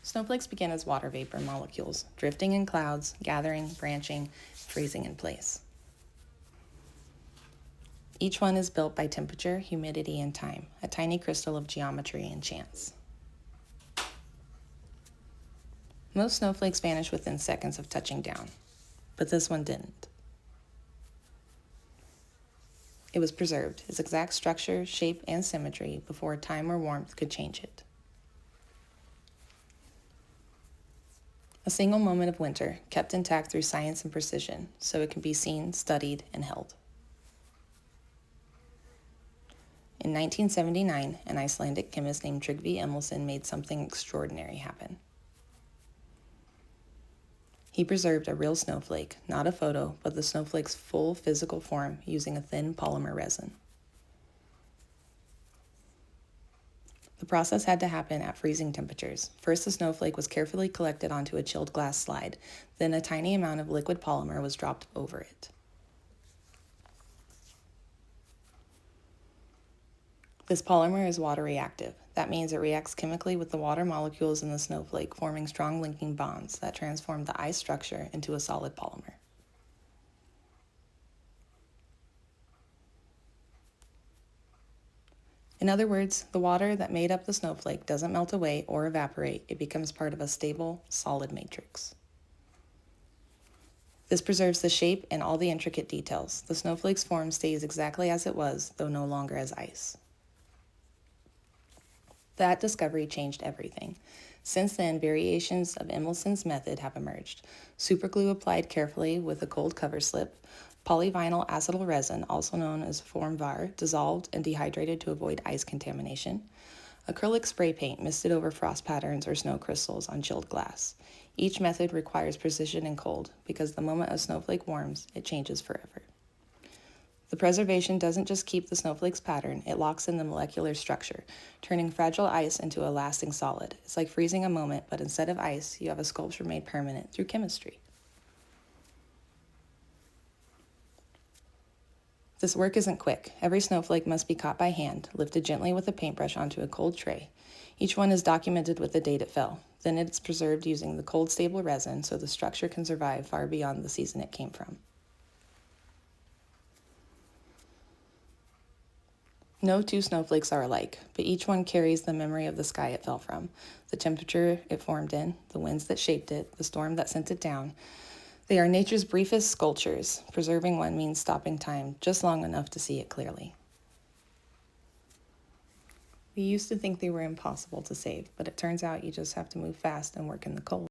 Snowflakes begin as water vapor molecules, drifting in clouds, gathering, branching, freezing in place. Each one is built by temperature, humidity, and time, a tiny crystal of geometry and chance. Most snowflakes vanish within seconds of touching down, but this one didn't. It was preserved, its exact structure, shape, and symmetry before time or warmth could change it. A single moment of winter, kept intact through science and precision, so it can be seen, studied, and held. In 1979, an Icelandic chemist named Tryggvi Emilsson made something extraordinary happen. He preserved a real snowflake, not a photo, but the snowflake's full physical form using a thin polymer resin. The process had to happen at freezing temperatures. First, the snowflake was carefully collected onto a chilled glass slide, then a tiny amount of liquid polymer was dropped over it. This polymer is water reactive. That means it reacts chemically with the water molecules in the snowflake, forming strong linking bonds that transform the ice structure into a solid polymer. In other words, the water that made up the snowflake doesn't melt away or evaporate. It becomes part of a stable, solid matrix. This preserves the shape and all the intricate details. The snowflake's form stays exactly as it was, though no longer as ice. That discovery changed everything. Since then, variations of Emilsson's method have emerged. Superglue applied carefully with a cold cover slip, polyvinyl acetyl resin, also known as Formvar, dissolved and dehydrated to avoid ice contamination, acrylic spray paint misted over frost patterns or snow crystals on chilled glass. Each method requires precision and cold, because the moment a snowflake warms, it changes forever. The preservation doesn't just keep the snowflake's pattern, it locks in the molecular structure, turning fragile ice into a lasting solid. It's like freezing a moment, but instead of ice, you have a sculpture made permanent through chemistry. This work isn't quick. Every snowflake must be caught by hand, lifted gently with a paintbrush onto a cold tray. Each one is documented with the date it fell. Then it's preserved using the cold, stable resin so the structure can survive far beyond the season it came from. No two snowflakes are alike, but each one carries the memory of the sky it fell from, the temperature it formed in, the winds that shaped it, the storm that sent it down. They are nature's briefest sculptures. Preserving one means stopping time just long enough to see it clearly. We used to think they were impossible to save, but it turns out you just have to move fast and work in the cold.